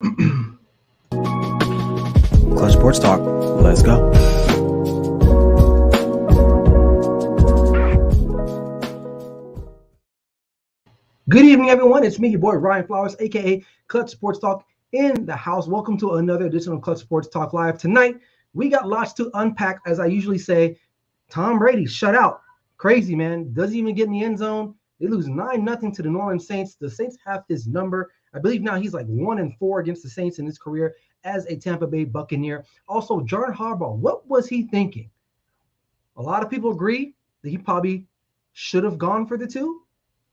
Clutch Sports Talk. Let's go. Good evening, everyone. It's me, your boy, Ryan Flowers, a.k.a. Clutch Sports Talk in the house. Welcome to another edition of Clutch Sports Talk Live. Tonight, we got lots to unpack. As I usually say, Tom Brady shut out. Crazy, man. Doesn't even get in the end zone. They lose 9-0 to the New Orleans Saints. The Saints have his number. I believe now he's like 1-4 against the Saints in his career as a Tampa Bay Buccaneer. Also, John Harbaugh, what was he thinking? A lot of people agree that he probably should have gone for the two.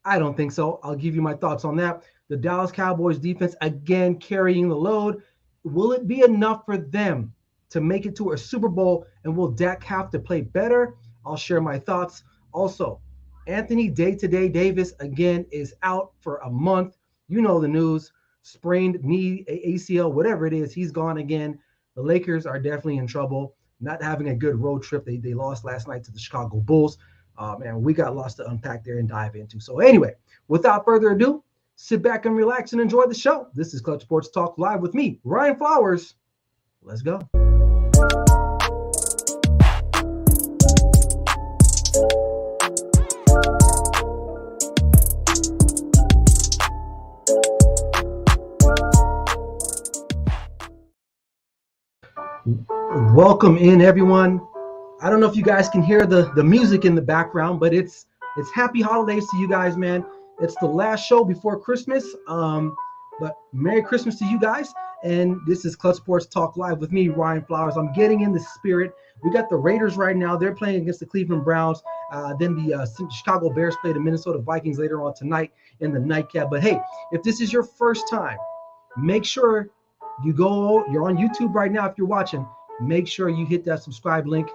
I don't think so. I'll give you my thoughts on that. The Dallas Cowboys defense, again, carrying the load. Will it be enough for them to make it to a Super Bowl? And will Dak have to play better? I'll share my thoughts. Also, Anthony Day-to-Day Davis, again, is out for a month. You know the news. Sprained knee, ACL, whatever it is, he's gone again. The Lakers are definitely in trouble. Not having a good road trip. They lost last night to the Chicago Bulls. Man, we got lots to unpack there and dive into. So anyway, without further ado, sit back and relax and enjoy the show. This is Clutch Sports Talk Live with me, Ryan Flowers. Let's go. Welcome in, everyone. I don't know if you guys can hear the music in the background, but it's happy holidays to you guys, man. It's the last show before Christmas. But Merry Christmas to you guys. And this is Clutch Sports Talk Live with me, Ryan Flowers. I'm getting in the spirit. We got the Raiders right now. They're playing against the Cleveland Browns. Then the Chicago Bears play the Minnesota Vikings later on tonight in the nightcap. But hey, if this is your first time, make sure you're on YouTube right now. If you're watching, make sure you hit that subscribe link.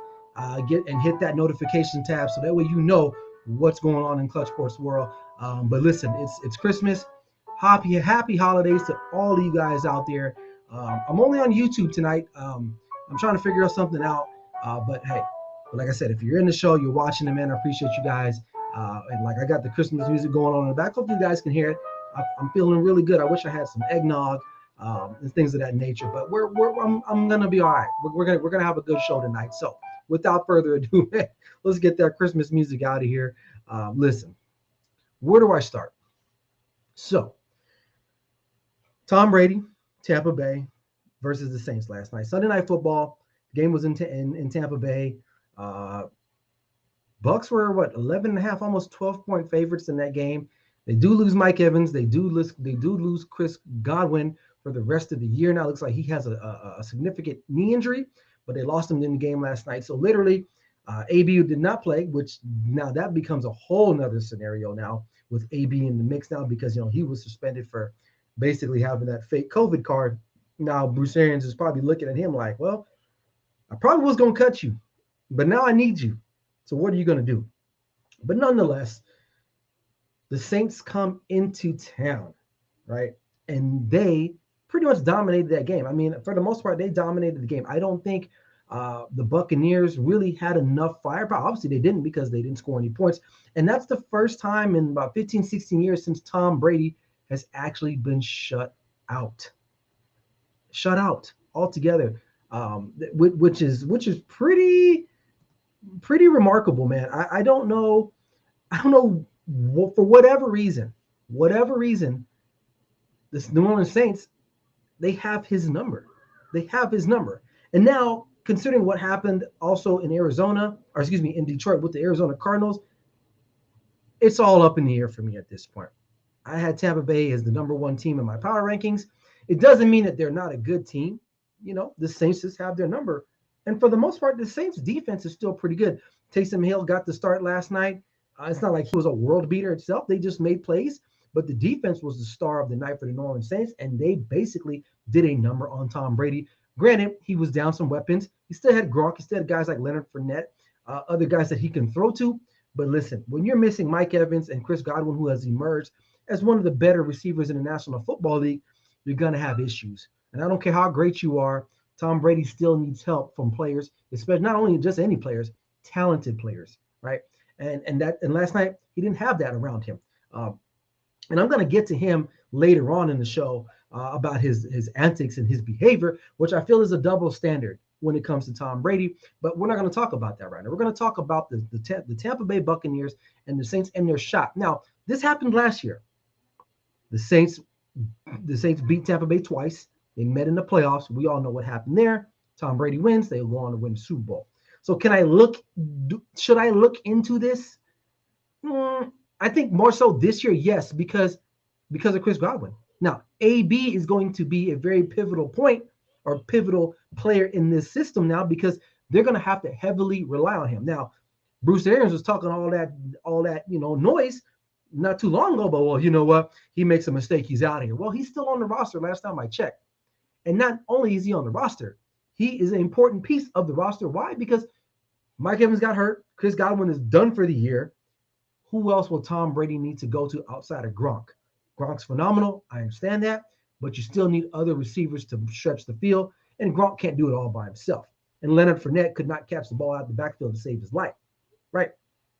Hit that notification tab so that way you know what's going on in Clutch Sports world. But listen, it's Christmas. Happy holidays to all of you guys out there. I'm only on YouTube tonight. I'm trying to figure something out. But hey, like I said, if you're in the show, you're watching it, man, I appreciate you guys. And like I got the Christmas music going on in the back. Hope you guys can hear it. I'm feeling really good. I wish I had some eggnog and things of that nature. But I'm gonna be all right. We're gonna have a good show tonight. So without further ado, let's get that Christmas music out of here. Listen, where do I start? So, Tom Brady, Tampa Bay versus the Saints last night. Sunday Night Football. The game was in Tampa Bay. Bucks were 11.5, almost 12-point favorites in that game. They do lose Mike Evans. They do lose Chris Godwin for the rest of the year. Now it looks like he has a significant knee injury, but they lost him in the game last night. So literally, AB did not play, which now that becomes a whole nother scenario now with AB in the mix now because, he was suspended for basically having that fake COVID card. Now Bruce Arians is probably looking at him like, well, I probably was going to cut you, but now I need you. So what are you going to do? But nonetheless, the Saints come into town, right? And they pretty much dominated that game. I mean, for the most part, they dominated the game. I don't think the Buccaneers really had enough firepower. Obviously, they didn't because they didn't score any points. And that's the first time in about 15, 16 years since Tom Brady has actually been shut out. Shut out altogether, which is pretty remarkable, man. I don't know. For whatever reason, this New Orleans Saints, they have his number. And now, considering what happened also in in Detroit with the Arizona Cardinals, it's all up in the air for me at this point. I had Tampa Bay as the number one team in my power rankings. It doesn't mean that they're not a good team. The Saints just have their number. And for the most part, the Saints defense is still pretty good. Taysom Hill got the start last night. It's not like he was a world beater itself. They just made plays. But the defense was the star of the night for the New Orleans Saints, and they basically did a number on Tom Brady. Granted, he was down some weapons. He still had Gronk. He still had guys like Leonard Fournette, other guys that he can throw to. But listen, when you're missing Mike Evans and Chris Godwin, who has emerged as one of the better receivers in the National Football League, you're going to have issues. And I don't care how great you are, Tom Brady still needs help from players, especially not only just any players, talented players, right? And last night he didn't have that around him. And I'm going to get to him later on in the show. about his antics and his behavior, which I feel is a double standard when it comes to Tom Brady. But we're not going to talk about that right now. We're going to talk about the Tampa Bay Buccaneers and the Saints and their shot. Now, this happened last year. The Saints beat Tampa Bay twice. They met in the playoffs. We all know what happened there. Tom Brady wins. They go on to win the Super Bowl. So should I look into this? I think more so this year, yes, because of Chris Godwin. Now, AB is going to be a very pivotal point or pivotal player in this system now because they're going to have to heavily rely on him. Now, Bruce Arians was talking all that noise not too long ago, but well, you know what? He makes a mistake, he's out of here. Well, he's still on the roster last time I checked. And not only is he on the roster, he is an important piece of the roster. Why? Because Mike Evans got hurt. Chris Godwin is done for the year. Who else will Tom Brady need to go to outside of Gronk? Gronk's phenomenal. I understand that. But you still need other receivers to stretch the field. And Gronk can't do it all by himself. And Leonard Fournette could not catch the ball out of the backfield to save his life. Right?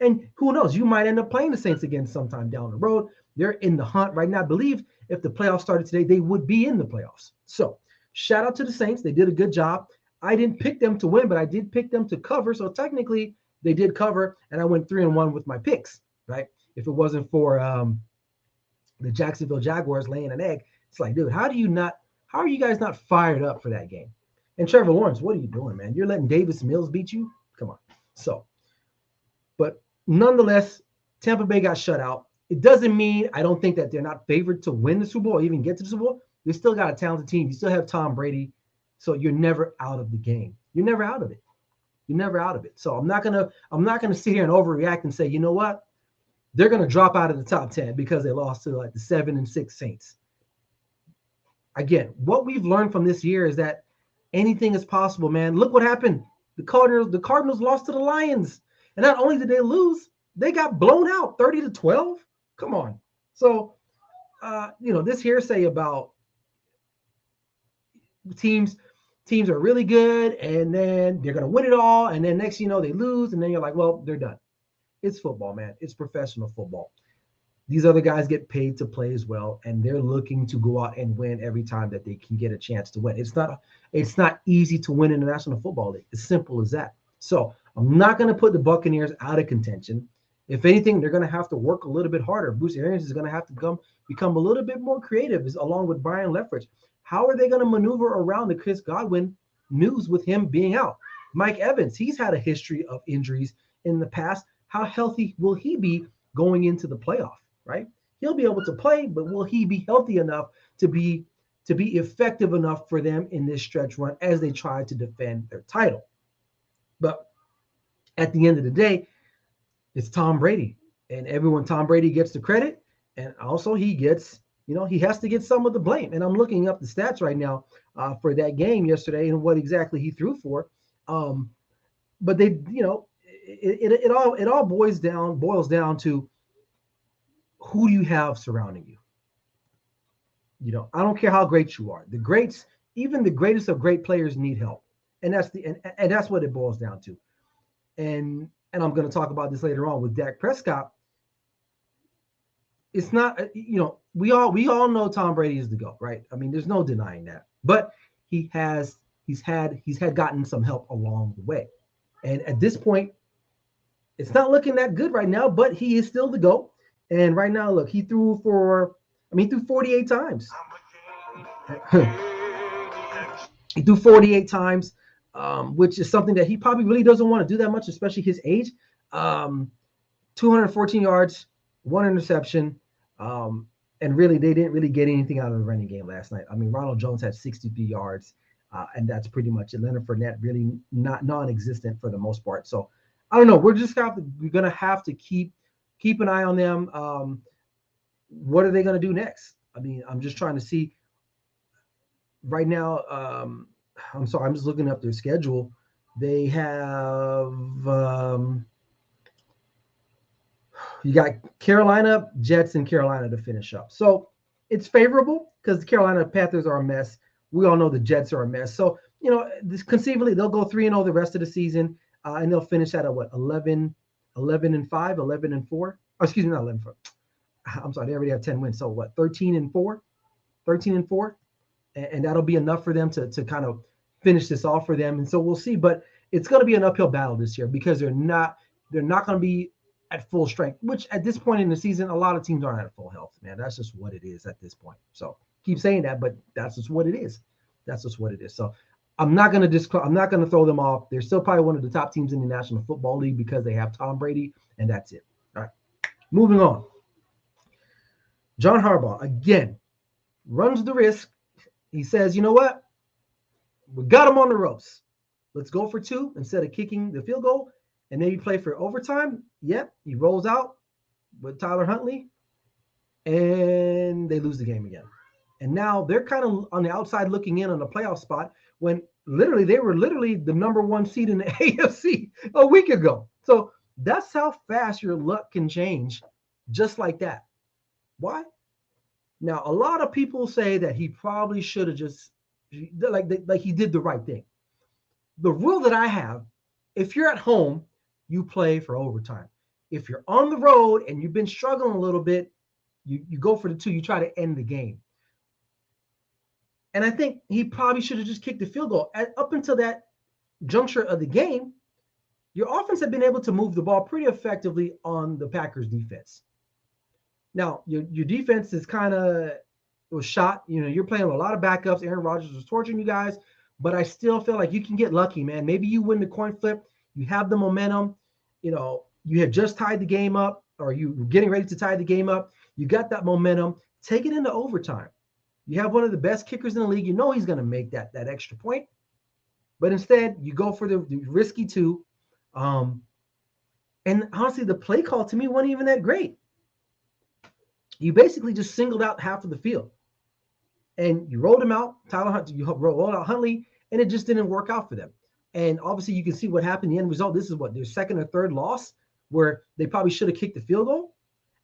And who knows? You might end up playing the Saints again sometime down the road. They're in the hunt right now. I believe if the playoffs started today, they would be in the playoffs. So shout out to the Saints. They did a good job. I didn't pick them to win, but I did pick them to cover. So technically, they did cover, and I went 3-1 with my picks. Right? If it wasn't for the Jacksonville Jaguars laying an egg, it's like, dude, how are you guys not fired up for that game? And Trevor Lawrence, what are you doing, man? You're letting Davis Mills beat you? Come on. So, but nonetheless, Tampa Bay got shut out. It doesn't mean I don't think that they're not favored to win the Super Bowl or even get to the Super Bowl. They still got a talented team. You still have Tom Brady. So you're never out of the game. You're never out of it. You're never out of it. So I'm not gonna sit here and overreact and say, you know what? They're gonna drop out of the top 10 because they lost to like the 7-6 Saints. Again, what we've learned from this year is that anything is possible, man. Look what happened. The Cardinals lost to the Lions. And not only did they lose, they got blown out 30-12. Come on. So, this hearsay about teams are really good and then they're going to win it all. And then next, they lose. And then you're like, well, they're done. It's football, man. It's professional football. These other guys get paid to play as well. And they're looking to go out and win every time that they can get a chance to win. It's not easy to win in the National Football League. It's simple as that. So I'm not going to put the Buccaneers out of contention. If anything, they're going to have to work a little bit harder. Bruce Arians is going to have to become a little bit more creative along with Brian Leftwich. How are they going to maneuver around the Chris Godwin news with him being out? Mike Evans, he's had a history of injuries in the past. How healthy will he be going into the playoff, right? He'll be able to play, but will he be healthy enough to be effective enough for them in this stretch run as they try to defend their title? But at the end of the day, it's Tom Brady. And Tom Brady gets the credit. And also he gets, he has to get some of the blame. And I'm looking up the stats right now for that game yesterday and what exactly he threw for. But they, it all boils down to who do you have surrounding you. I don't care how great you are. The greats, even the greatest of great players need help. And that's what it boils down to. And I'm going to talk about this later on with Dak Prescott. It's not, we all know Tom Brady is the GOAT, right? I mean, there's no denying that. But he's had gotten some help along the way. And at this point, it's not looking that good right now, but he is still the GOAT. And right now, look, he threw 48 times. He threw 48 times. Which is something that he probably really doesn't want to do that much, especially his age. 214 yards, 1 interception. And really, they didn't really get anything out of the running game last night. I mean, Ronald Jones had 63 yards, and that's pretty much it. Leonard Fournette really not non-existent for the most part. So I don't know. We're going to have to keep an eye on them. What are they going to do next? I mean, I'm just trying to see right now. I'm sorry, I'm just looking up their schedule. They have you got Carolina, Jets, and Carolina to finish up. So it's favorable because the Carolina Panthers are a mess. We all know the Jets are a mess. So, conceivably they'll go 3-0 the rest of the season, and they'll finish at 11-5, 11-4. Oh, excuse me, not 11-4. I'm sorry, they already have 10 wins. So what, 13-4? 13-4? and that'll be enough for them to kind of finish this off for them. And so we'll see. But it's going to be an uphill battle this year because they're not going to be at full strength, which at this point in the season, a lot of teams aren't at full health, man. That's just what it is at this point. So keep saying that, but that's just what it is. That's just what it is. So I'm not going to throw them off. They're still probably one of the top teams in the National Football League because they have Tom Brady, and that's it. All right. Moving on. John Harbaugh, again, runs the risk. He says, you know what? We got him on the ropes. Let's go for 2 instead of kicking the field goal and maybe play for overtime. Yep, he rolls out with Tyler Huntley, and they lose the game again. And now they're kind of on the outside looking in on a playoff spot when literally they were the number 1 seed in the AFC a week ago. So that's how fast your luck can change just like that. Why? Now, a lot of people say that he probably should have just like he did the right thing. The rule that I have, if you're at home, you play for overtime. If you're on the road and you've been struggling a little bit, you go for the 2, you try to end the game. And I think he probably should have just kicked the field goal. Up until that juncture of the game, your offense had been able to move the ball pretty effectively on the Packers defense. Now, your defense is was shot. You're playing with a lot of backups. Aaron Rodgers was torturing you guys, but I still feel like you can get lucky, man. Maybe you win the coin flip. You have the momentum. You had just tied the game up, or you were getting ready to tie the game up. You got that momentum. Take it into overtime. You have one of the best kickers in the league. You know he's going to make that extra point. But instead, you go for the risky 2. And honestly, the play call to me wasn't even that great. You basically just singled out half of the field. And you rolled him out, Tyler Huntley, you rolled out Huntley, and it just didn't work out for them. And obviously, you can see what happened. The end result, this is their second or third loss, where they probably should have kicked the field goal.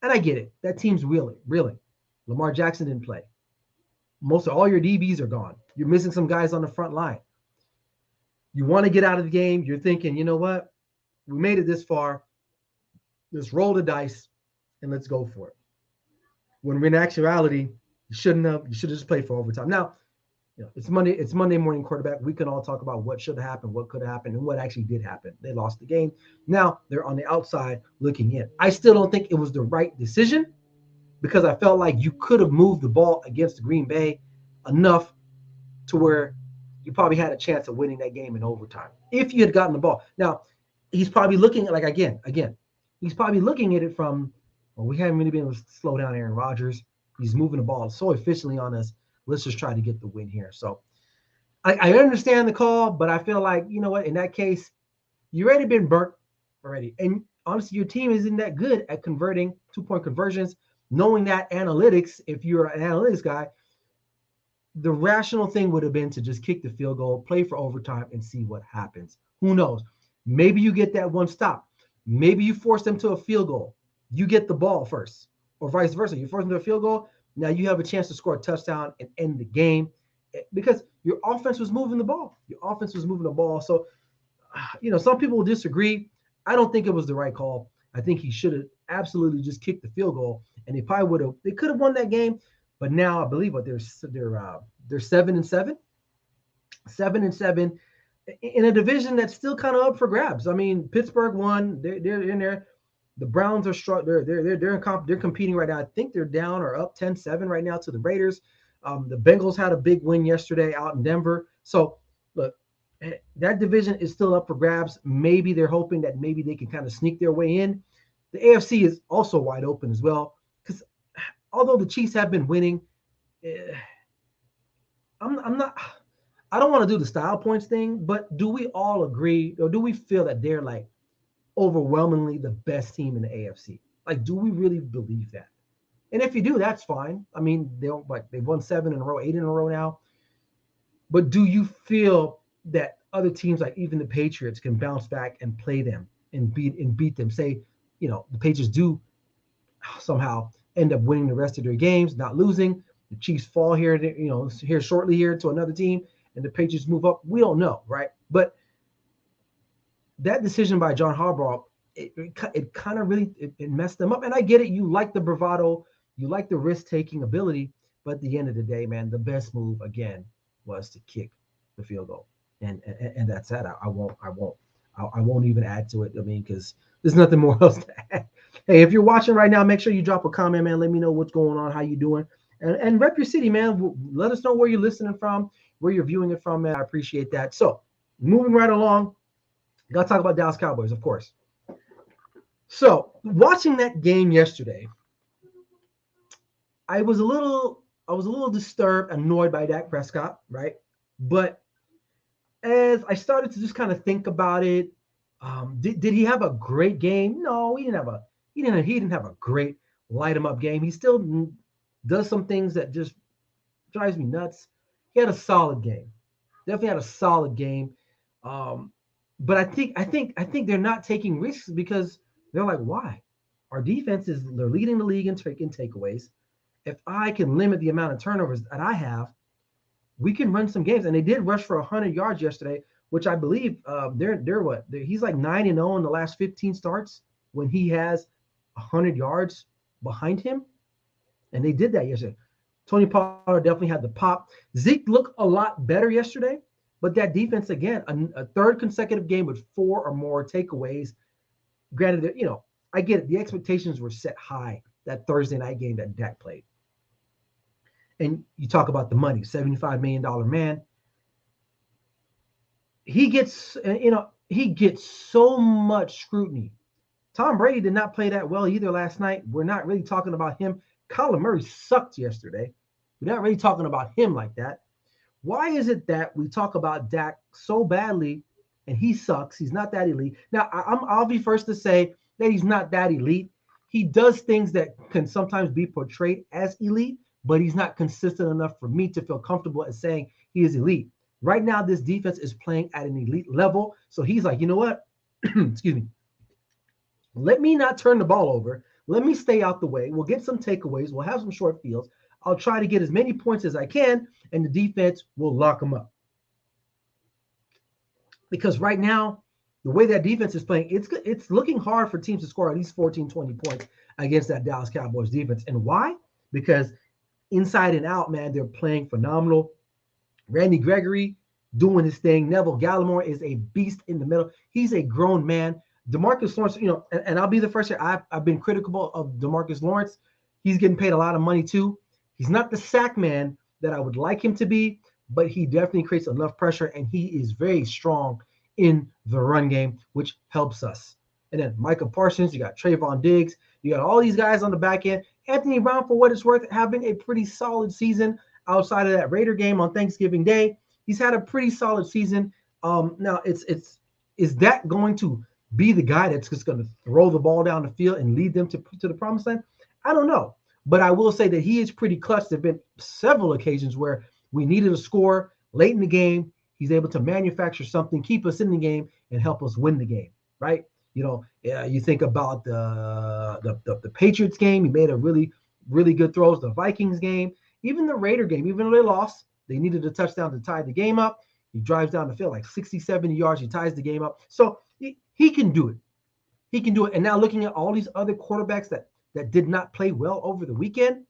And I get it. That team's reeling. Lamar Jackson didn't play. Most of all your DBs are gone. You're missing some guys on the front line. You want to get out of the game. You're thinking, you know what? We made it this far. Let's roll the dice and let's go for it. When in actuality, you shouldn't have. You should have just played for overtime. Now, it's Monday morning quarterback. We can all talk about what should have happened, what could have happened, and what actually did happen. They lost the game. Now they're on the outside looking in. I still don't think it was the right decision because I felt like you could have moved the ball against Green Bay enough to where you probably had a chance of winning that game in overtime if you had gotten the ball. Now, he's probably looking at again, he's probably looking at it from, well, we haven't really been able to slow down Aaron Rodgers. He's moving the ball so efficiently on us. Let's just try to get the win here. So I understand the call, but I feel like, you know what, in that case, you already been burnt already. And honestly, your team isn't that good at converting 2-point conversions. Knowing that analytics, if you're an analytics guy, the rational thing would have been to just kick the field goal, play for overtime, and see what happens. Who knows? Maybe you get that one stop. Maybe you force them to a field goal. You get the ball first, or vice versa. You force them to a field goal. Now you have a chance to score a touchdown and end the game because your offense was moving the ball. So, some people will disagree. I don't think it was the right call. I think he should have absolutely just kicked the field goal, and they could have won that game. But now I believe they're 7-7, 7-7 in a division that's still kind of up for grabs. I mean, Pittsburgh won. They're in there. The Browns are strong. They're competing right now. I think they're down or up 10-7 right now to the Raiders. The Bengals had a big win yesterday out in Denver. So look, that division is still up for grabs. Maybe they're hoping that maybe they can kind of sneak their way in. The AFC is also wide open as well because although the Chiefs have been winning, I'm not. I don't want to do the style points thing, but do we all agree or do we feel that they're like overwhelmingly the best team in the AFC? Like, do we really believe that? And if you do, that's fine. I mean, they've won 7 in a row, 8 in a row now. But do you feel that other teams, like even the Patriots, can bounce back and play them and beat them? Say, the Patriots do somehow end up winning the rest of their games, not losing. The Chiefs fall here shortly here to another team, and the Patriots move up. We don't know, right? But that decision by John Harbaugh, it kind of really it messed them up. And I get it. You like the bravado, you like the risk-taking ability, But at the end of the day, man, the best move again was to kick the field goal, and that's that. I won't even add to it. I mean, because there's nothing more else to add. Hey, if you're watching right now, make sure you drop a comment, man. Let me know what's going on, how you doing, and rep your city, man. Let us know where you're listening from, where you're viewing it from, man. I appreciate that. So, moving right along, gotta talk about Dallas Cowboys, of course. So, watching that game yesterday, I was a little disturbed, annoyed by Dak Prescott, right? But as I started to just kind of think about it, did he have a great game? No, he didn't have a great light him up game. He still does some things that just drives me nuts. He had a solid game. Definitely had a solid game. Um, but I think they're not taking risks because they're like, why? Our defense is they're leading the league in takeaways. If I can limit the amount of turnovers that I have, we can run some games. And they did rush for 100 yards yesterday, which I believe they're what he's like 9-0 in the last 15 starts when he has 100 yards behind him, and they did that yesterday. Tony Pollard definitely had the pop. Zeke looked a lot better yesterday, but that defense again, a third consecutive game with 4 or more takeaways. Granted, I get it. The expectations were set high that Thursday night game that Dak played. And you talk about the money, $75 million man. He gets so much scrutiny. Tom Brady did not play that well either last night. We're not really talking about him. Kyler Murray sucked yesterday. We're not really talking about him like that. Why is it that we talk about Dak so badly and he sucks? He's not that elite. Now, I'll be first to say that he's not that elite. He does things that can sometimes be portrayed as elite, but he's not consistent enough for me to feel comfortable as saying he is elite. Right now, this defense is playing at an elite level. So he's like, you know what? Excuse me. Let me not turn the ball over. Let me stay out the way. We'll get some takeaways. We'll have some short fields. I'll try to get as many points as I can, and the defense will lock them up. Because right now, the way that defense is playing, it's looking hard for teams to score at least 14, 20 points against that Dallas Cowboys defense. And why? Because inside and out, man, they're playing phenomenal. Randy Gregory doing his thing. Neville Gallimore is a beast in the middle. He's a grown man. DeMarcus Lawrence, and I'll be the first here. I've been critical of DeMarcus Lawrence. He's getting paid a lot of money too. He's not the sack man that I would like him to be, but he definitely creates enough pressure, and he is very strong in the run game, which helps us. And then Micah Parsons, you got Trayvon Diggs, you got all these guys on the back end. Anthony Brown, for what it's worth, having a pretty solid season outside of that Raider game on Thanksgiving Day. He's had a pretty solid season. Now, is that going to be the guy that's just going to throw the ball down the field and lead them to the promised land? I don't know. But I will say that he is pretty clutch. There have been several occasions where we needed a score late in the game. He's able to manufacture something, keep us in the game, and help us win the game, right? You think about the Patriots game. He made a really, really good throws. The Vikings game, even the Raider game, even though they lost, they needed a touchdown to tie the game up. He drives down the field like 60, 70 yards. He ties the game up. So he can do it. He can do it. And now looking at all these other quarterbacks that did not play well over the weekend,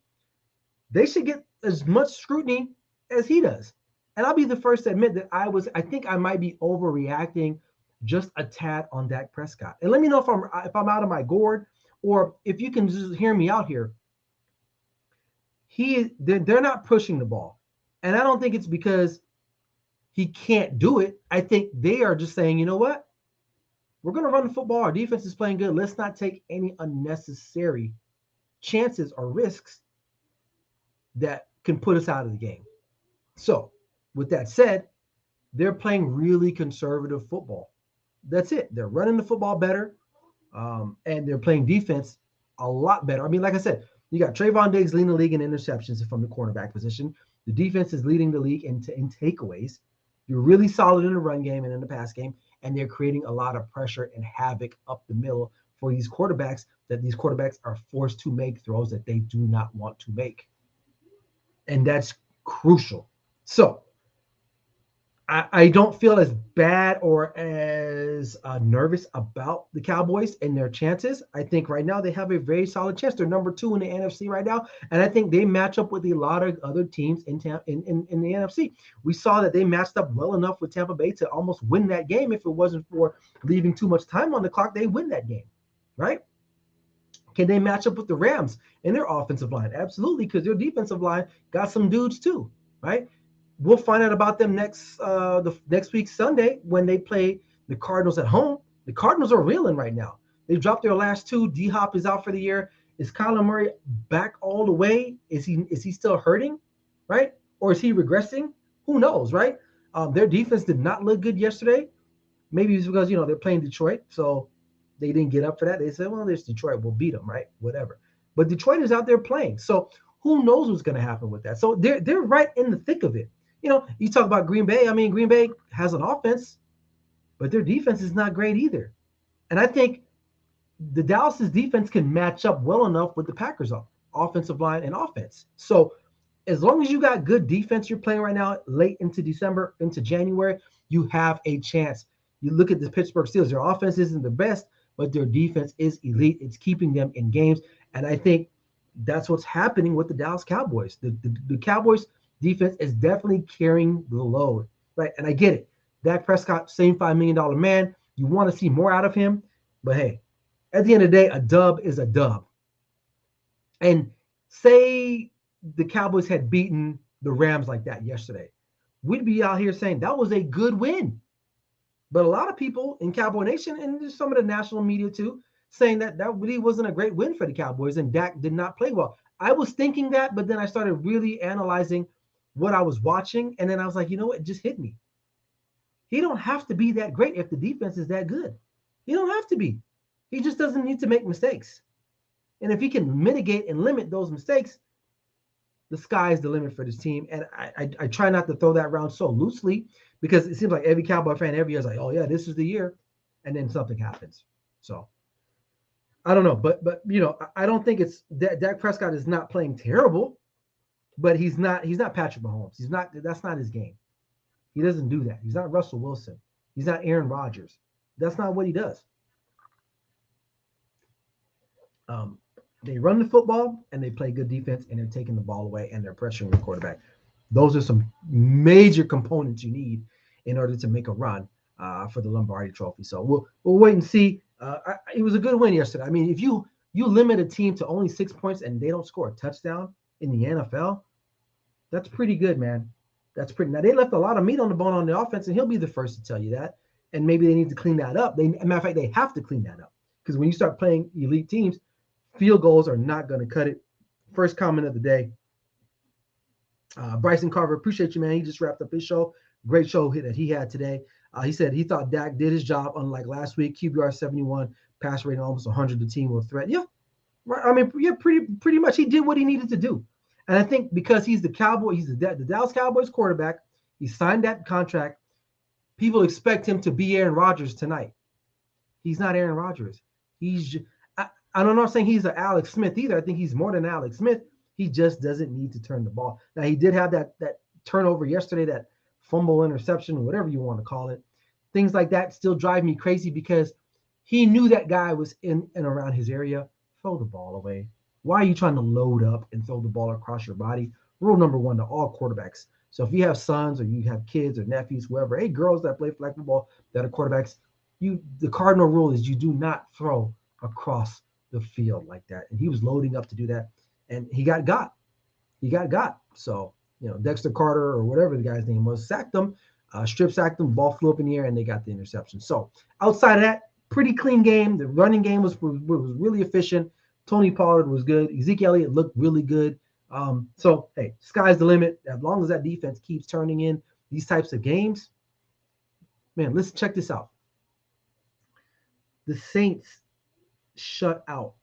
they should get as much scrutiny as he does. And I'll be the first to admit that I think I might be overreacting just a tad on Dak Prescott. And let me know if I'm out of my gourd, or if you can just hear me out here. They're not pushing the ball. And I don't think it's because he can't do it. I think they are just saying, you know what? We're going to run the football. Our defense is playing good. Let's not take any unnecessary chances or risks that can put us out of the game. So, with that said, they're playing really conservative football. That's it. They're running the football better, and they're playing defense a lot better. I mean, like I said, you got Trayvon Diggs leading the league in interceptions from the cornerback position. The defense is leading the league in takeaways. You're really solid in the run game and in the pass game, and they're creating a lot of pressure and havoc up the middle for these quarterbacks that these quarterbacks are forced to make throws that they do not want to make. And that's crucial. So, I don't feel as bad or as nervous about the Cowboys and their chances. I think right now they have a very solid chance. They're number 2 in the NFC right now, and I think they match up with a lot of other teams in the NFC. We saw that they matched up well enough with Tampa Bay to almost win that game. If it wasn't for leaving too much time on the clock, they win that game, right? Can they match up with the Rams in their offensive line? Absolutely, because their defensive line got some dudes too, right? We'll find out about them the next week Sunday when they play the Cardinals at home. The Cardinals are reeling right now. They dropped their last two. D Hop is out for the year. Is Kyler Murray back all the way? Is he still hurting, right? Or is he regressing? Who knows, right? Their defense did not look good yesterday. Maybe it's because they're playing Detroit, so they didn't get up for that. They said, "Well, there's Detroit. We'll beat them, right? Whatever." But Detroit is out there playing, so who knows what's going to happen with that? So they're right in the thick of it. You talk about Green Bay. I mean, Green Bay has an offense, but their defense is not great either. And I think the Dallas's defense can match up well enough with the Packers' offensive line and offense. So as long as you got good defense you're playing right now, late into December, into January, you have a chance. You look at the Pittsburgh Steelers, their offense isn't the best, but their defense is elite. It's keeping them in games. And I think that's what's happening with the Dallas Cowboys. The Cowboys defense is definitely carrying the load, right? And I get it. Dak Prescott, same $5 million man. You want to see more out of him. But hey, at the end of the day, a dub is a dub. And say the Cowboys had beaten the Rams like that yesterday, we'd be out here saying that was a good win. But a lot of people in Cowboy Nation and some of the national media too saying that really wasn't a great win for the Cowboys and Dak did not play well. I was thinking that, but then I started really analyzing what I was watching, and then I was like, you know what? It just hit me. He don't have to be that great if the defense is that good. He don't have to be. He just doesn't need to make mistakes. And if he can mitigate and limit those mistakes, the sky is the limit for this team. And I try not to throw that around so loosely because it seems like every Cowboy fan every year is like, oh yeah, this is the year, and then something happens. So I don't know, but I don't think it's that Dak Prescott is not playing terrible, but he's not Patrick Mahomes. That's not his game. He doesn't do that. He's not Russell Wilson. He's not Aaron Rodgers. That's not what he does. They run the football and they play good defense and they're taking the ball away and they're pressuring the quarterback. Those are some major components you need in order to make a run for the Lombardi Trophy. So we'll wait and see. It was a good win yesterday. I mean, if you limit a team to only 6 points and they don't score a touchdown in the NFL, that's pretty good, man. That's pretty. Now they left a lot of meat on the bone on the offense, and he'll be the first to tell you that. And maybe they need to clean that up. Matter of fact, they have to clean that up because when you start playing elite teams, field goals are not going to cut it. First comment of the day. Bryson Carver, appreciate you, man. He just wrapped up his show. Great show that he had today. He said he thought Dak did his job, unlike last week. QBR 71, pass rating almost 100. The team will threat. Yeah, right. I mean, yeah, pretty much. He did what he needed to do. And I think because he's the Cowboy, he's the Dallas Cowboys quarterback. He signed that contract. People expect him to be Aaron Rodgers tonight. He's not Aaron Rodgers. I'm not saying he's an Alex Smith either. I think he's more than Alex Smith. He just doesn't need to turn the ball. Now, he did have that turnover yesterday, that fumble interception, whatever you want to call it. Things like that still drive me crazy because he knew that guy was in and around his area. Throw the ball away. Why are you trying to load up and throw the ball across your body? Rule number one to all quarterbacks. So if you have sons or you have kids or nephews, whoever, hey, girls that play flag football that are quarterbacks, the cardinal rule is you do not throw across the field like that. And he was loading up to do that, and he got. He got. So Dexter Carter or whatever the guy's name was sacked him, strip sacked him, ball flew up in the air, and they got the interception. So outside of that, pretty clean game. The running game was really efficient. Tony Pollard was good. Ezekiel Elliott looked really good. So hey, sky's the limit. As long as that defense keeps turning in these types of games, man, let's check this out. The Saints shut out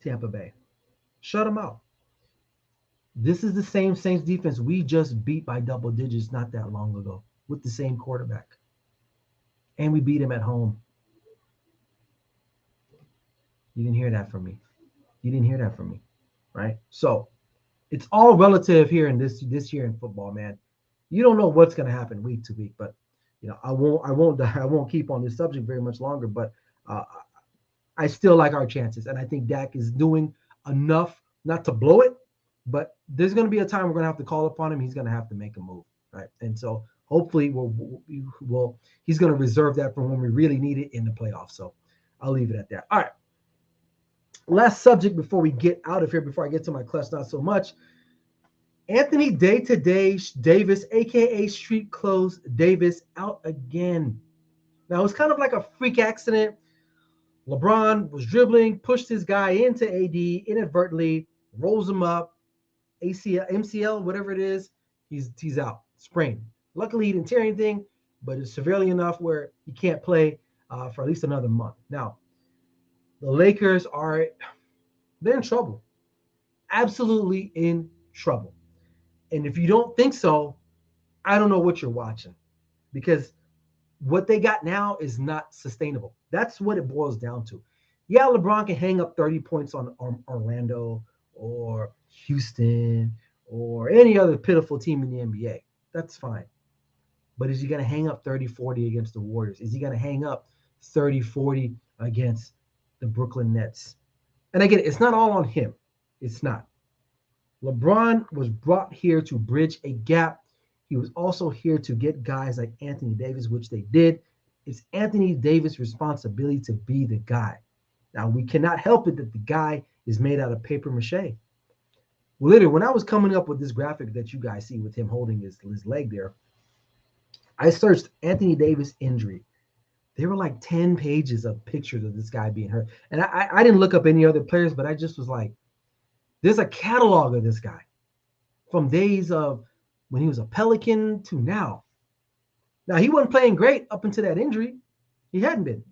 Tampa Bay. Shut them out. This is the same Saints defense we just beat by double digits not that long ago with the same quarterback. And we beat him at home. You didn't hear that from me. Right? So it's all relative here in this year in football, man. You don't know what's going to happen week to week, but I won't keep on this subject very much longer. But uh, I still like our chances, and I think Dak is doing enough not to blow it. But there's going to be a time we're going to have to call upon him. He's going to have to make a move, right? And so hopefully he's going to reserve that for when we really need it in the playoffs. So I'll leave it at that. All right. Last subject before we get out of here, before I get to my clutch, not so much. Anthony Day-to-Day Davis, aka Street Clothes Davis, out again. Now it's kind of like a freak accident. LeBron was dribbling, pushed his guy into AD inadvertently, rolls him up, ACL, MCL, whatever it is, he's out, sprained. Luckily, he didn't tear anything, but it's severely enough where he can't play for at least another month. Now, the Lakers they're in trouble, absolutely in trouble. And if you don't think so, I don't know what you're watching, because what they got now is not sustainable. That's what it boils down to. Yeah, LeBron can hang up 30 points on Orlando or Houston or any other pitiful team in the NBA. That's fine. But is he going to hang up 30, 40 against the Warriors? Is he going to hang up 30, 40 against the Brooklyn Nets? And again, it's not all on him. It's not. LeBron was brought here to bridge a gap. He was also here to get guys like Anthony Davis, which they did. It's Anthony Davis' responsibility to be the guy. Now, we cannot help it that the guy is made out of paper mache. Literally, when I was coming up with this graphic that you guys see with him holding his leg there, I searched Anthony Davis injury. There were like 10 pages of pictures of this guy being hurt. And I didn't look up any other players, but I just was like, there's a catalog of this guy from days of when he was a Pelican to now. Now, he wasn't playing great up until that injury. He hadn't been.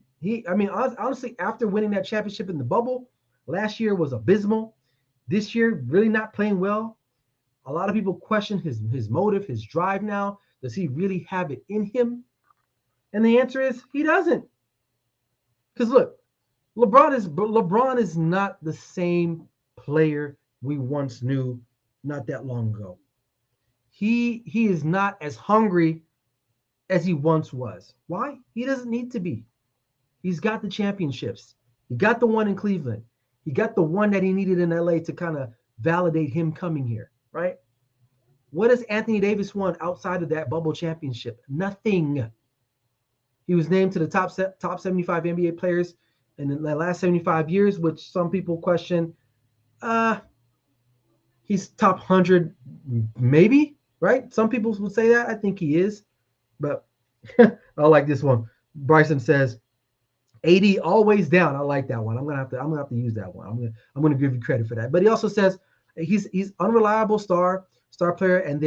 Honestly, after winning that championship in the bubble, last year was abysmal. This year, really not playing well. A lot of people question his motive, his drive now. Does he really have it in him? And the answer is he doesn't. Because look, LeBron is not the same player we once knew not that long ago. He is not as hungry as he once was. Why? He doesn't need to be. He's got the championships. He got the one in Cleveland. He got the one that he needed in LA to kind of validate him coming here, right? What has Anthony Davis won outside of that bubble championship? Nothing. He was named to the top 75 NBA players in the last 75 years, which some people question. He's top 100, maybe, right? Some people would say that. I think he is. But I like this one. Bryson says, AD always down. I like that one. I'm gonna have to use that one. I'm gonna give you credit for that. But he also says he's unreliable star player, and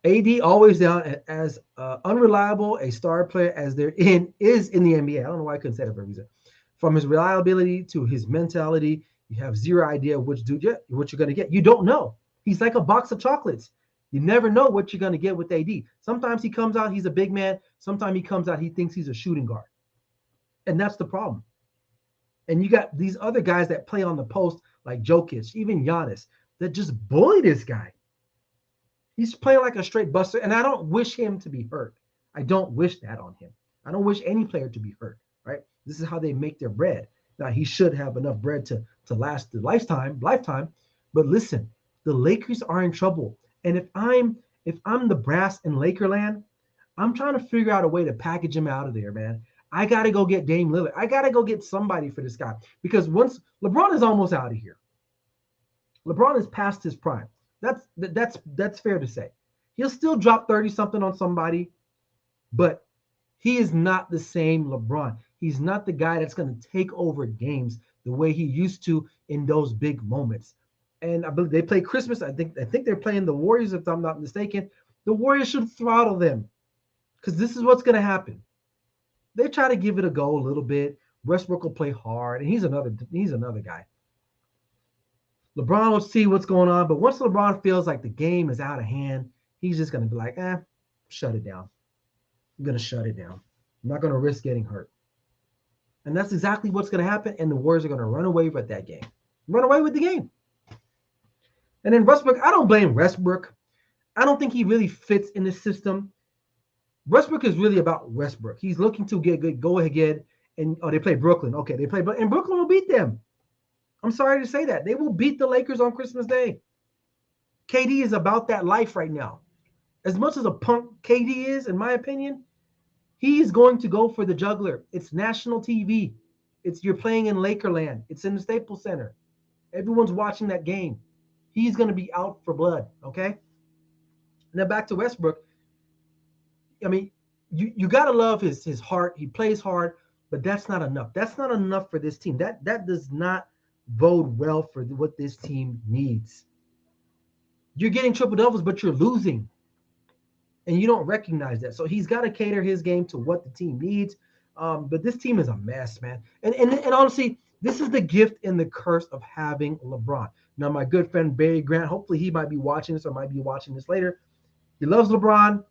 AD always down as unreliable a star player as there is in the NBA. I don't know why I couldn't say that for a reason. From his reliability to his mentality, you have zero idea what you're going to get. You don't know. He's like a box of chocolates. You never know what you're going to get with AD. Sometimes he comes out, he's a big man. Sometimes he comes out, he thinks he's a shooting guard. And that's the problem. And you got these other guys that play on the post, like Jokic, even Giannis, that just bully this guy. He's playing like a straight buster, and I don't wish him to be hurt. I don't wish that on him. I don't wish any player to be hurt, right? This is how they make their bread. Now, he should have enough bread to last the lifetime. But listen, the Lakers are in trouble. And if I'm the brass in Lakerland, I'm trying to figure out a way to package him out of there, man. I got to go get Dame Lillard. I got to go get somebody for this guy. Because once LeBron is almost out of here. LeBron is past his prime. That's fair to say. He'll still drop 30-something on somebody, but he is not the same LeBron. He's not the guy that's going to take over games the way he used to in those big moments. And I believe they play Christmas. I think they're playing the Warriors, if I'm not mistaken. The Warriors should throttle them, because this is what's going to happen. They try to give it a go a little bit. Westbrook will play hard, and he's another guy. LeBron will see what's going on, but once LeBron feels like the game is out of hand, he's just going to be like, shut it down. I'm going to shut it down. I'm not going to risk getting hurt. And that's exactly what's going to happen, and the Warriors are going to run away with that game. Run away with the game. And then Westbrook, I don't blame Westbrook. I don't think he really fits in the system. Westbrook is really about Westbrook. He's looking to get good, go ahead, and they play Brooklyn. Okay, they play, and Brooklyn will beat them. I'm sorry to say that. They will beat the Lakers on Christmas Day. KD is about that life right now. As much as a punk KD is, in my opinion, he is going to go for the juggler. It's national TV. You're playing in Lakerland. It's in the Staples Center. Everyone's watching that game. He's going to be out for blood. Okay. Now back to Westbrook. I mean, you gotta love his heart. He plays hard, but that's not enough. That's not enough for this team. That does not bode well for what this team needs. You're getting triple doubles, but you're losing, and you don't recognize that. So he's got to cater his game to what the team needs. But this team is a mess, man. And honestly, this is the gift and the curse of having LeBron. Now, my good friend Barry Grant, hopefully he might be watching this or might be watching this later. He loves LeBron.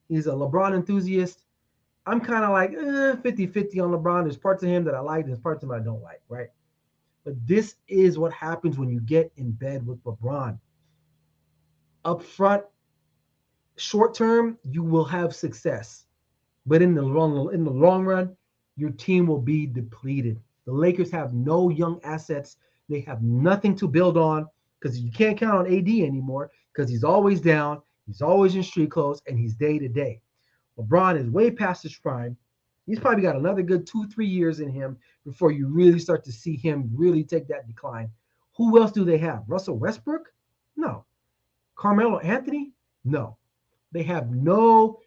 He's a LeBron enthusiast. I'm kind of like 50-50 on LeBron. There's parts of him that I like, there's parts of him I don't like, right? But this is what happens when you get in bed with LeBron. Up front, short term, you will have success. But in the long run, your team will be depleted. The Lakers have no young assets. They have nothing to build on because you can't count on AD anymore because he's always down, he's always in street clothes, and he's day to day. LeBron is way past his prime. He's probably got another good 2-3 years in him before you really start to see him really take that decline. Who else do they have? Russell Westbrook? No. Carmelo Anthony? No. They have no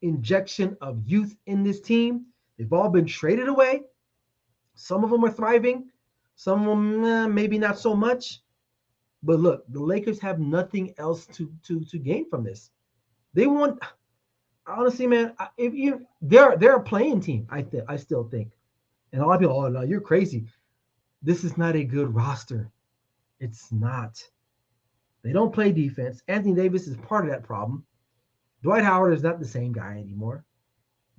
injection of youth in this team. They've all been traded away. Some of them are thriving. Some of them maybe not so much. But look, the Lakers have nothing else to gain from this. They want, honestly, man. They're a playing team. I still think, and a lot of people, oh no, you're crazy. This is not a good roster. It's not. They don't play defense. Anthony Davis is part of that problem. Dwight Howard is not the same guy anymore.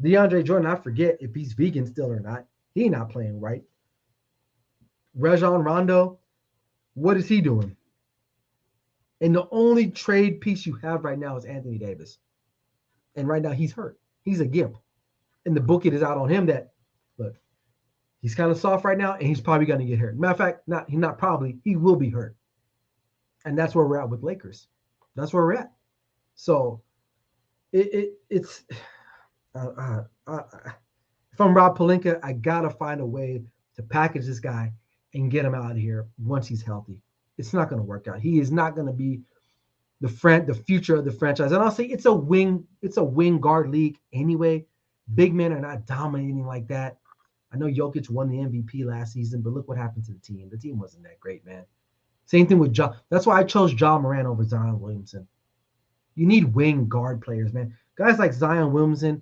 DeAndre Jordan, I forget if he's vegan still or not. He's not playing right. Rajon Rondo, what is he doing? And the only trade piece you have right now is Anthony Davis. And right now he's hurt. He's a gimp. And the book it is out on him that, look, he's kind of soft right now and he's probably going to get hurt. Matter of fact, not probably, he will be hurt. And that's where we're at with Lakers. That's where we're at. So it's if I'm Rob Pelinka, I got to find a way to package this guy and get him out of here once he's healthy. It's not going to work out. He is not going to be the future of the franchise. And I'll say it's a wing guard league anyway. Big men are not dominating like that. I know Jokic won the MVP last season, but look what happened to the team. The team wasn't that great, man. Same thing with Ja. That's why I chose Ja Morant over Zion Williamson. You need wing guard players, man. Guys like Zion Williamson,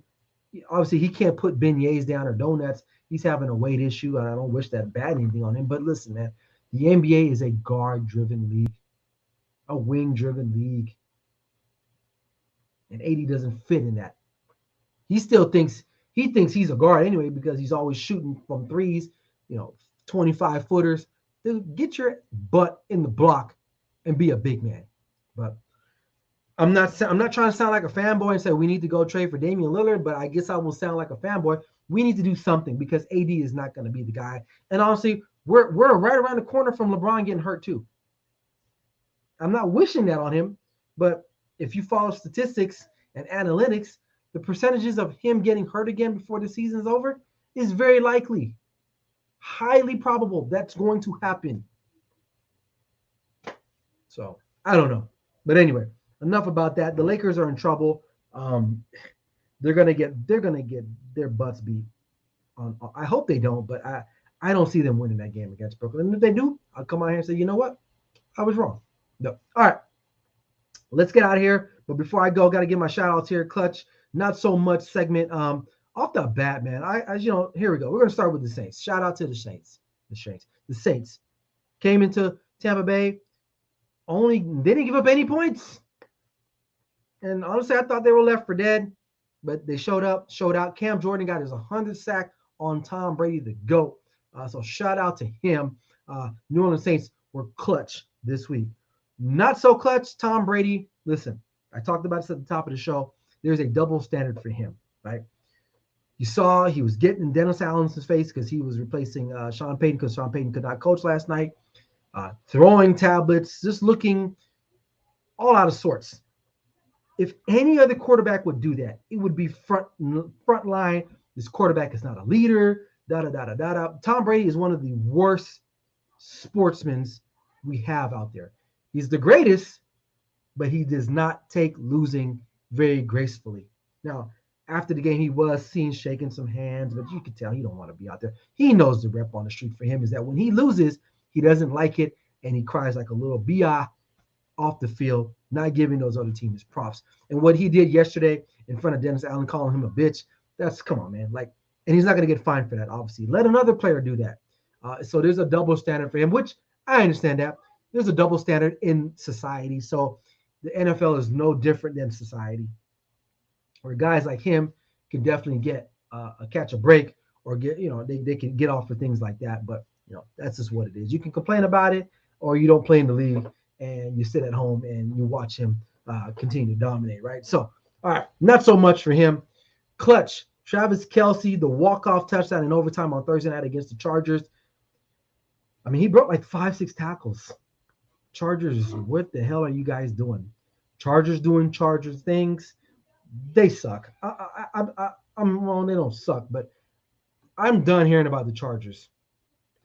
obviously he can't put beignets down or donuts. He's having a weight issue, and I don't wish that bad anything on him. But listen, man, the NBA is a guard-driven league, a wing-driven league. And AD doesn't fit in that. He still thinks he's a guard anyway because he's always shooting from threes, 25 footers. Dude, get your butt in the block and be a big man. But I'm not trying to sound like a fanboy and say we need to go trade for Damian Lillard, but I guess I will sound like a fanboy. We need to do something because AD is not going to be the guy. And honestly, we're right around the corner from LeBron getting hurt too. I'm not wishing that on him, but if you follow statistics and analytics, the percentages of him getting hurt again before the season's over is very likely. Highly probable that's going to happen. So I don't know. But anyway, enough about that. The Lakers are in trouble. They're gonna get their butts beat. I hope they don't, but I don't see them winning that game against Brooklyn. And if they do, I'll come out here and say, you know what? I was wrong. No. All right. Let's get out of here. But before I go, got to give my shout outs here. Clutch, not so much segment. Off the bat, man. Here we go. We're gonna start with the Saints. Shout out to the Saints. The Saints came into Tampa Bay. They didn't give up any points. And honestly, I thought they were left for dead, but they showed out. Cam Jordan got his 100th sack on Tom Brady, the GOAT. So shout out to him. New Orleans Saints were clutch this week. Not so clutch, Tom Brady. Listen, I talked about this at the top of the show. There's a double standard for him, right? You saw he was getting in Dennis Allen's face because he was replacing Sean Payton because Sean Payton could not coach last night. Throwing tablets, just looking all out of sorts. If any other quarterback would do that, it would be front line. This quarterback is not a leader. Da da da da da da. Tom Brady is one of the worst sportsmen we have out there. He's the greatest, but he does not take losing very gracefully. Now, after the game, he was seen shaking some hands, but you could tell he don't want to be out there. He knows the rep on the street for him is that when he loses, he doesn't like it, and he cries like a little bi off the field, not giving those other teams props. And what he did yesterday in front of Dennis Allen, calling him a bitch, that's, come on, man. Like, and he's not going to get fined for that, obviously. Let another player do that. So there's a double standard for him, which I understand that. There's a double standard in society. So the NFL is no different than society, where guys like him can definitely get catch a break or get, they can get off for things like that. But, that's just what it is. You can complain about it, or you don't play in the league and you sit at home and you watch him continue to dominate, right? So, all right, not so much for him. Clutch, Travis Kelce, the walk-off touchdown in overtime on Thursday night against the Chargers. I mean, he broke like 5-6 tackles. Chargers, what the hell are you guys doing? Chargers doing Chargers things. They suck. Well, they don't suck, but I'm done hearing about the Chargers.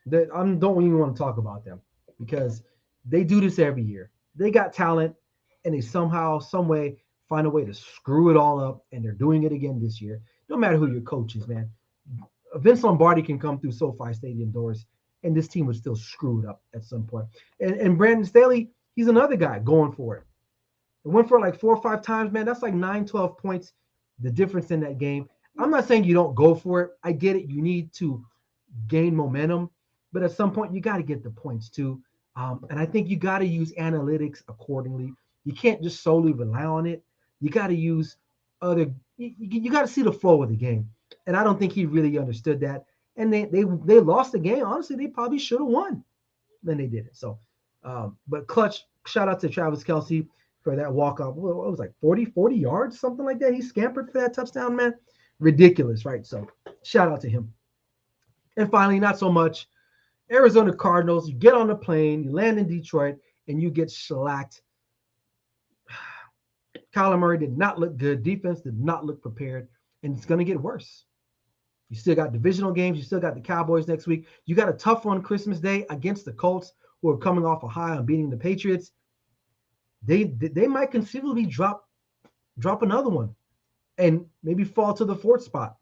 I don't even want to talk about them because they do this every year. They got talent, and they somehow, some way, find a way to screw it all up, and they're doing it again this year. No matter who your coach is, man. Vince Lombardi can come through SoFi Stadium doors, and this team would still screw it up at some point. And Brandon Staley, he's another guy going for it. It went for like 4 or 5 times, man. That's like 9, 12 points, the difference in that game. I'm not saying you don't go for it. I get it. You need to gain momentum. But at some point, you got to get the points too. And I think you got to use analytics accordingly. You can't just solely rely on it. You got to use other – you got to see the flow of the game. And I don't think he really understood that. And they lost the game. Honestly, they probably should have won. Then they didn't. So, but clutch, shout out to Travis Kelce for that walk-off. What was like 40 yards, something like that? He scampered for that touchdown, man. Ridiculous, right? So shout out to him. And finally, not so much, Arizona Cardinals. You get on the plane, you land in Detroit, and you get shellacked. Kyler Murray did not look good. Defense did not look prepared, and it's going to get worse. You still got divisional games. You still got the Cowboys next week. You got a tough one Christmas Day against the Colts, who are coming off a high on beating the Patriots. They might conceivably drop another one and maybe fall to the 4th spot.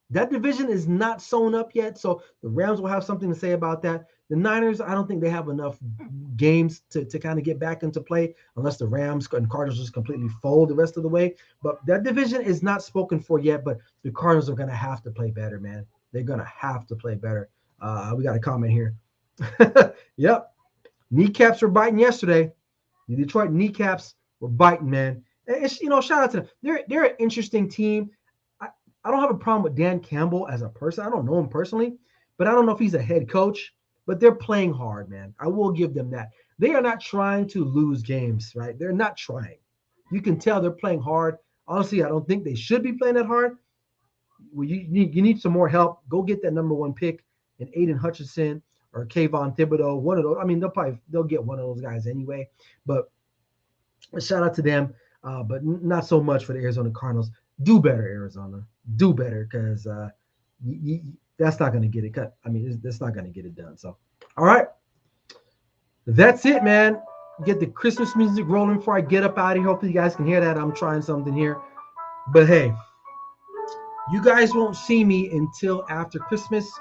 That division is not sewn up yet, so the Rams will have something to say about that. The Niners, I don't think they have enough games to kind of get back into play unless the Rams and Cardinals just completely fold the rest of the way. But that division is not spoken for yet, but the Cardinals are going to have to play better, man. They're going to have to play better. We got a comment here. Yep. Kneecaps were biting yesterday. The Detroit kneecaps were biting, man. It's, shout out to them. They're an interesting team. I don't have a problem with Dan Campbell as a person. I don't know him personally, but I don't know if he's a head coach. But they're playing hard, man. I will give them that. They are not trying to lose games, right? They're not trying. You can tell they're playing hard. Honestly, I don't think they should be playing that hard. Well, you need some more help. Go get that number 1 pick in Aiden Hutchinson or Kayvon Thibodeau. One of those. I mean, they'll get one of those guys anyway. But shout out to them. But not so much for the Arizona Cardinals. Do better, Arizona. Do better, because that's not going to get it cut. I mean, that's not going to get it done. So, all right. That's it, man. Get the Christmas music rolling before I get up out of here. Hopefully you guys can hear that. I'm trying something here. But, hey, you guys won't see me until after Christmas.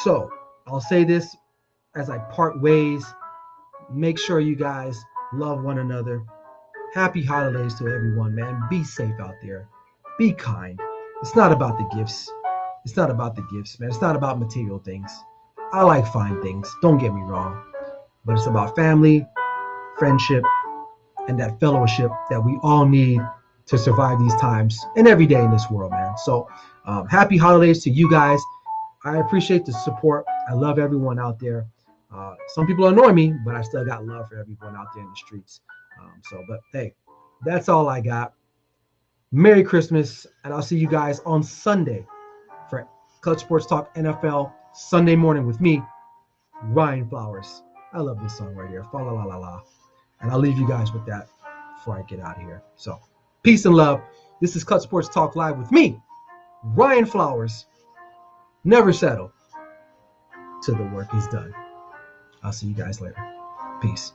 So, I'll say this as I part ways. Make sure you guys love one another. Happy holidays to everyone, man. Be safe out there. Be kind. It's not about the gifts. It's not about the gifts, man. It's not about material things. I like fine things. Don't get me wrong. But it's about family, friendship, and that fellowship that we all need to survive these times and every day in this world, man. So happy holidays to you guys. I appreciate the support. I love everyone out there. Some people annoy me, but I still got love for everyone out there in the streets. But hey, that's all I got. Merry Christmas, and I'll see you guys on Sunday for Clutch Sports Talk NFL Sunday morning with me, Ryan Flowers. I love this song right here, Fa La La La La. And I'll leave you guys with that before I get out of here. So, peace and love. This is Clutch Sports Talk Live with me, Ryan Flowers. Never settle till the work is done. I'll see you guys later. Peace.